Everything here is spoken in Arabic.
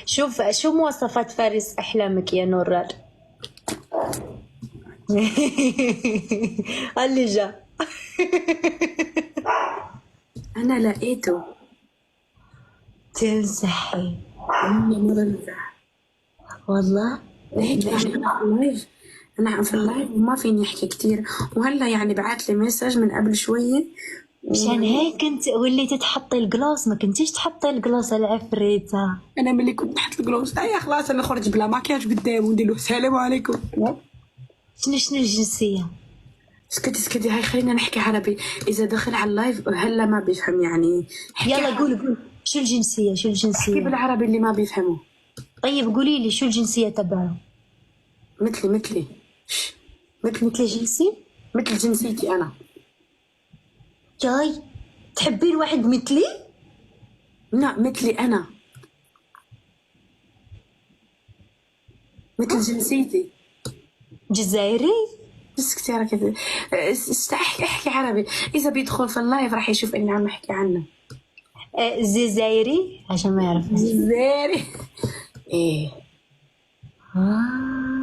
شوف شو مواصفات فارس أحلامك يا نورال؟ اللي جا انا لقيته. تمسحي والله ما بمزح. والله. لقيته يعني انا في اللايف. انا في اللايف وما فيني احكي كتير، وهلا يعني بعت لي مسج من قبل شويه. مشان هيك كنت وليتي تحطي الجلوس، ما كنتيش تحطي الجلوس العفريتة. انا ملي كنت تحت الجلوس اي خلاص انا خرج بلا مكياج قدام وندير له السلام عليكم. شنو الجنسية؟ اسكتي هاي خلينا نحكي عربي. اذا دخل على اللايف هلا ما بيفهم يعني. يلا قول شو الجنسية، شو احكي الجنسية؟ بالعربي اللي ما بيفهمه. طيب قولي لي شو الجنسية تبعه؟ مثلي مثل جنسي؟ مثل جنسيتي انا. جاي تحبين واحد مثلي؟ لا مثلي انا، مثل جنسيتي. جزائري؟ بس كتير كذا. احكي عربي. اذا بيدخل في اللايف راح يشوف اني عم احكي عنه. جزائري عشان ما يعرف. جزائري. ايه. آه